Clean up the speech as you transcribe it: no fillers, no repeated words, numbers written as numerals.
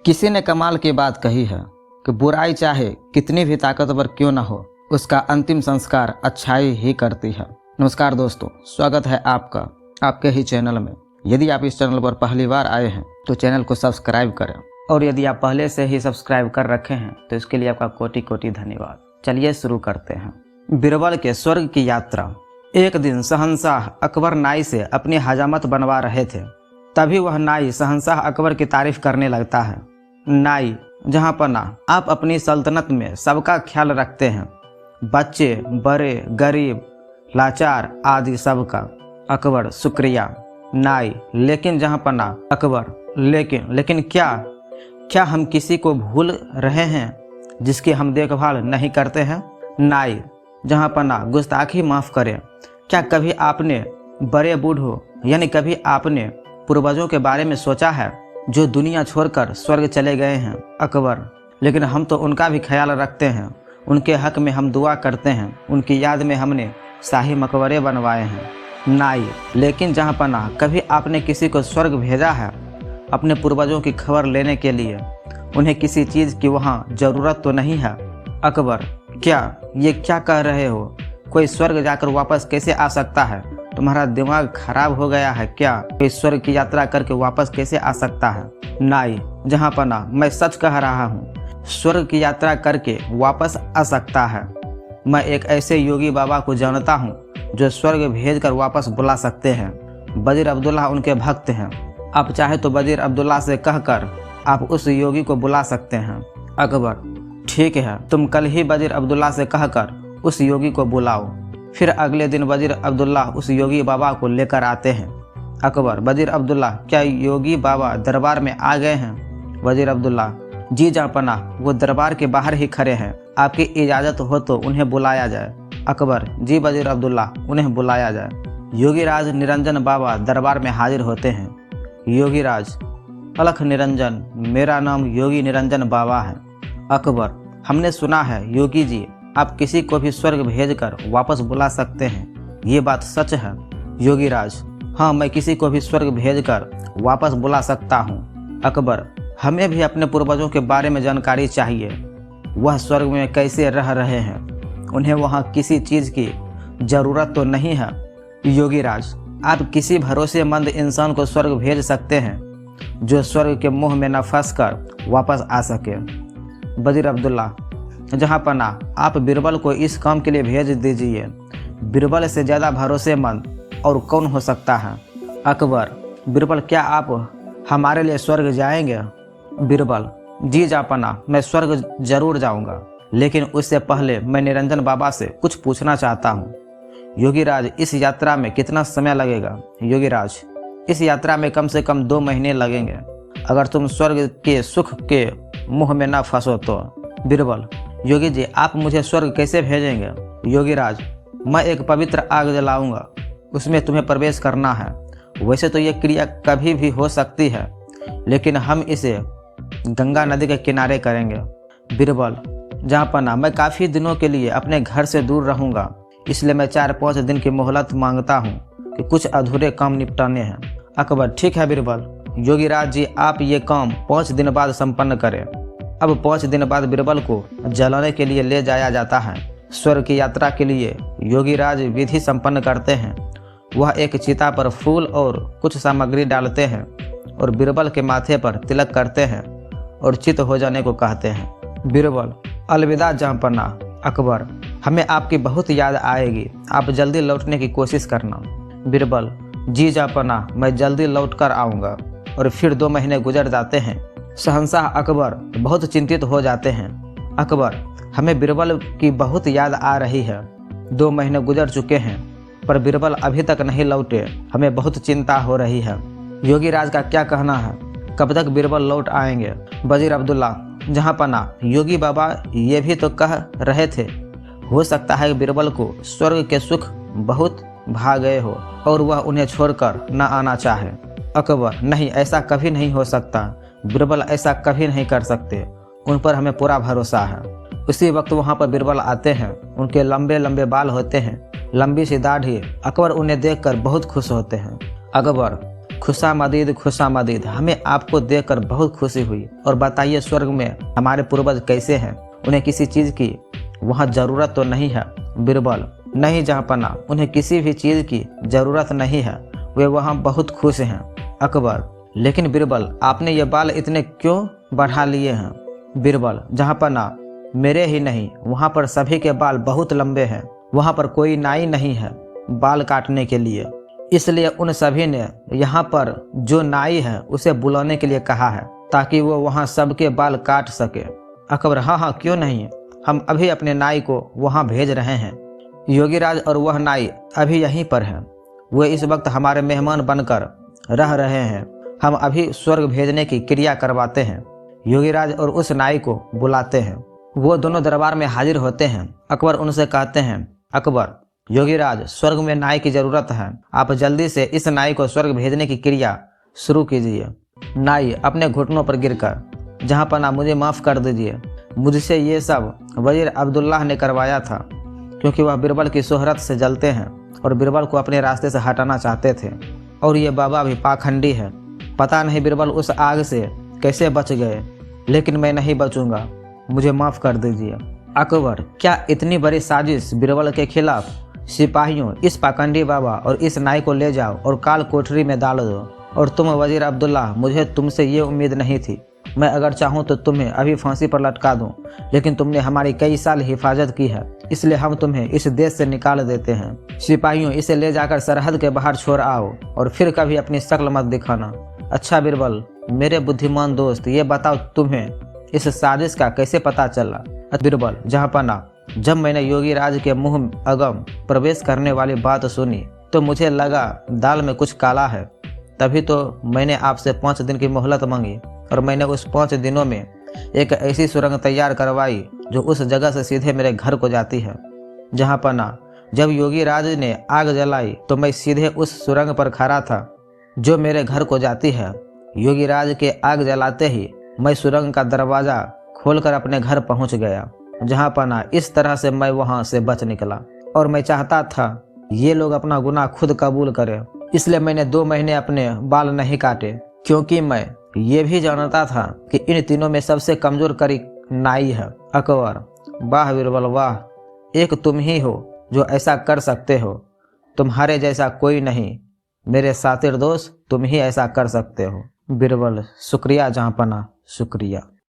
किसी ने कमाल की बात कही है कि बुराई चाहे कितनी भी ताकतवर क्यों न हो, उसका अंतिम संस्कार अच्छाई ही करती है। नमस्कार दोस्तों, स्वागत है आपका आपके ही चैनल में। यदि आप इस चैनल पर पहली बार आए हैं तो चैनल को सब्सक्राइब करें, और यदि आप पहले से ही सब्सक्राइब कर रखे हैं तो इसके लिए आपका कोटि कोटि धन्यवाद। चलिए शुरू करते हैं। बीरबल के स्वर्ग की यात्रा। एक दिन शहंशाह अकबर नाई से अपनी हजामत बनवा रहे थे। तभी वह नाई शहंशाह अकबर की तारीफ करने लगता है। नाई, जहाँ पना आप अपनी सल्तनत में सबका ख्याल रखते हैं, बच्चे, बड़े, गरीब, लाचार आदि सबका। अकबर, शुक्रिया। नाई, लेकिन जहाँ पना अकबर, लेकिन क्या हम किसी को भूल रहे हैं जिसकी हम देखभाल नहीं करते हैं? नाई, जहाँ पना गुस्ताखी माफ़ करें। क्या कभी आपने बड़े बूढ़ों यानी कभी आपने पूर्वजों के बारे में सोचा है जो दुनिया छोड़कर स्वर्ग चले गए हैं? अकबर, लेकिन हम तो उनका भी ख्याल रखते हैं, उनके हक में हम दुआ करते हैं, उनकी याद में हमने शाही मकबरे बनवाए हैं। नाई, लेकिन जहाँ पना कभी आपने किसी को स्वर्ग भेजा है अपने पूर्वजों की खबर लेने के लिए? उन्हें किसी चीज़ की वहाँ ज़रूरत तो नहीं है? अकबर, क्या कह रहे हो? कोई स्वर्ग जाकर वापस कैसे आ सकता है? तुम्हारा दिमाग खराब हो गया है क्या? कोई स्वर्ग की यात्रा करके वापस कैसे आ सकता है? नाई, जहाँ पना मैं सच कह रहा हूँ, स्वर्ग की यात्रा करके वापस आ सकता है। मैं एक ऐसे योगी बाबा को जानता हूँ जो स्वर्ग भेजकर वापस बुला सकते हैं। वजीर अब्दुल्ला उनके भक्त हैं। आप चाहे तो वजीर अब्दुल्ला से कहकर आप उस योगी को बुला सकते हैं। अकबर, ठीक है, तुम कल ही वजीर अब्दुल्ला से कहकर उस योगी को बुलाओ। फिर अगले दिन वजीर अब्दुल्ला उस योगी बाबा को लेकर आते हैं। अकबर, वजीर अब्दुल्ला, क्या योगी बाबा दरबार में आ गए हैं? वजीर अब्दुल्ला, जी जापना, वो दरबार के बाहर ही खड़े हैं, आपकी इजाज़त हो तो उन्हें बुलाया जाए। अकबर, जी वजीर अब्दुल्ला, उन्हें बुलाया जाए। योगीराज निरंजन बाबा दरबार में हाजिर होते हैं। योगीराज, अलख निरंजन, मेरा नाम योगी निरंजन बाबा है। अकबर, हमने सुना है योगी जी आप किसी को भी स्वर्ग भेजकर वापस बुला सकते हैं, ये बात सच है? योगीराज, हाँ, मैं किसी को भी स्वर्ग भेजकर वापस बुला सकता हूँ। अकबर, हमें भी अपने पूर्वजों के बारे में जानकारी चाहिए। वह स्वर्ग में कैसे रह रहे हैं? उन्हें वहाँ किसी चीज़ की ज़रूरत तो नहीं है? योगीराज, आप किसी भरोसेमंद इंसान को स्वर्ग भेज सकते हैं जो स्वर्ग के मुँह में न फंस कर वापस आ सके। वजीर अब्दुल्ला, जहाँ पना आप बीरबल को इस काम के लिए भेज दीजिए। बीरबल से ज़्यादा भरोसेमंद और कौन हो सकता है? अकबर, बीरबल, क्या आप हमारे लिए स्वर्ग जाएंगे? बीरबल, जी जापना, मैं स्वर्ग जरूर जाऊंगा, लेकिन उससे पहले मैं निरंजन बाबा से कुछ पूछना चाहता हूँ। योगीराज, इस यात्रा में कितना समय लगेगा? योगीराज, इस यात्रा में कम से कम 2 महीने लगेंगे, अगर तुम स्वर्ग के सुख के मुँह में न फंसो तो। बीरबल, योगी जी आप मुझे स्वर्ग कैसे भेजेंगे? योगीराज, मैं एक पवित्र आग जलाऊंगा, उसमें तुम्हें प्रवेश करना है। वैसे तो ये क्रिया कभी भी हो सकती है, लेकिन हम इसे गंगा नदी के किनारे करेंगे। बीरबल, जहाँ पना मैं काफ़ी दिनों के लिए अपने घर से दूर रहूँगा, इसलिए मैं 4-5 दिन की मोहलत मांगता हूँ कि कुछ अधूरे काम निपटाने हैं। अकबर, ठीक है बीरबल। योगीराज जी आप ये काम 5 दिन बाद संपन्न करें। अब 5 दिन बाद बीरबल को जलाने के लिए ले जाया जाता है। स्वर्ग की यात्रा के लिए योगीराज विधि संपन्न करते हैं। वह एक चिता पर फूल और कुछ सामग्री डालते हैं और बीरबल के माथे पर तिलक करते हैं और चित हो जाने को कहते हैं। बीरबल, अलविदा जहाँपना। अकबर, हमें आपकी बहुत याद आएगी, आप जल्दी लौटने की कोशिश करना। बीरबल, जी जहाँपना, मैं जल्दी लौट कर आऊँगा। और फिर 2 महीने गुजर जाते हैं। शहंशाह अकबर बहुत चिंतित हो जाते हैं। अकबर, हमें बीरबल की बहुत याद आ रही है। 2 महीने गुजर चुके हैं पर बीरबल अभी तक नहीं लौटे, हमें बहुत चिंता हो रही है। योगीराज का क्या कहना है, कब तक बीरबल लौट आएंगे? वजीर अब्दुल्ला, जहाँ पना योगी बाबा ये भी तो कह रहे थे, हो सकता है बीरबल को स्वर्ग के सुख बहुत भा गए हो और वह उन्हें छोड़कर न आना चाहे। अकबर, नहीं, ऐसा कभी नहीं हो सकता। बीरबल ऐसा कभी नहीं कर सकते, उन पर हमें पूरा भरोसा है। उसी वक्त वहाँ पर बीरबल आते हैं। उनके लंबे लंबे बाल होते हैं, लंबी सी दाढ़ी। अकबर उन्हें देखकर बहुत खुश होते हैं। अकबर, खुशामदीद खुशामदीद, हमें आपको देखकर बहुत खुशी हुई। और बताइए स्वर्ग में हमारे पूर्वज कैसे हैं, उन्हें किसी चीज़ की वहाँ ज़रूरत तो नहीं है? बिरबल, नहीं जहाँपना, उन्हें किसी भी चीज़ की ज़रूरत नहीं है, वे वहाँ बहुत खुश हैं। अकबर, लेकिन बिरबल आपने ये बाल इतने क्यों बढ़ा लिए हैं? बिरबल, जहाँपना मेरे ही नहीं, वहाँ पर सभी के बाल बहुत लंबे हैं, वहाँ पर कोई नाई नहीं है बाल काटने के लिए, इसलिए उन सभी ने यहाँ पर जो नाई है उसे बुलाने के लिए कहा है ताकि वो वहाँ सबके बाल काट सके। अकबर, हाँ हाँ क्यों नहीं, हम अभी अपने नाई को वहाँ भेज रहे हैं। योगीराज और वह नाई अभी यहीं पर हैं, वे इस वक्त हमारे मेहमान बनकर रह रहे हैं, हम अभी स्वर्ग भेजने की क्रिया करवाते हैं। योगीराज और उस नाई को बुलाते हैं, वो दोनों दरबार में हाजिर होते हैं। अकबर उनसे कहते हैं, अकबर, योगीराज स्वर्ग में नाई की जरूरत है, आप जल्दी से इस नाई को स्वर्ग भेजने की क्रिया शुरू कीजिए। नाई अपने घुटनों पर गिरकर, जहाँपना मुझे माफ़ कर दीजिए, मुझसे ये सब वजीर अब्दुल्लाह ने करवाया था, क्योंकि वह बिरबल की शोहरत से जलते हैं और बिरबल को अपने रास्ते से हटाना चाहते थे, और ये बाबा भी पाखंडी है। पता नहीं बिरबल उस आग से कैसे बच गए, लेकिन मैं नहीं बचूंगा, मुझे माफ़ कर दीजिए। अकबर, क्या इतनी बड़ी साजिश बिरबल के खिलाफ? सिपाहियों, इस पाखंडी बाबा और इस नाई को ले जाओ और काल कोठरी में डाल दो। और तुम वजीर अब्दुल्लाह, मुझे तुमसे ये उम्मीद नहीं थी, मैं अगर चाहूँ तो तुम्हें अभी फांसी पर लटका दूँ, लेकिन तुमने हमारी कई साल हिफाजत की है, इसलिए हम तुम्हें इस देश से निकाल देते हैं। सिपाहियों, इसे ले जाकर सरहद के बाहर छोड़ आओ और फिर कभी अपनी शक्ल मत दिखाना। अच्छा बिरबल, मेरे बुद्धिमान दोस्त, ये बताओ तुम्हें इस साजिश का कैसे पता चला? बिरबल, जहाँपना जब मैंने योगीराज के मुंह अगम प्रवेश करने वाली बात सुनी तो मुझे लगा दाल में कुछ काला है, तभी तो मैंने आपसे 5 दिन की मोहलत मांगी, और मैंने उस 5 दिनों में एक ऐसी सुरंग तैयार करवाई जो उस जगह से सीधे मेरे घर को जाती है। जहाँपना जब योगीराज ने आग जलाई तो मैं सीधे उस सुरंग पर खड़ा था जो मेरे घर को जाती है। योगीराज के आग जलाते ही मैं सुरंग का दरवाज़ा खोलकर अपने घर पहुंच गया। जहाँपना इस तरह से मैं वहां से बच निकला, और मैं चाहता था ये लोग अपना गुनाह खुद कबूल करें, इसलिए मैंने 2 महीने अपने बाल नहीं काटे, क्योंकि मैं ये भी जानता था कि इन तीनों में सबसे कमजोर कड़ी नाई है। अकबर, वाह बिरबल वाह, एक तुम ही हो जो ऐसा कर सकते हो, तुम्हारे जैसा कोई नहीं, मेरे सातिर दोस्त, तुम ही ऐसा कर सकते हो। बिरबल, शुक्रिया जहाँपना, शुक्रिया।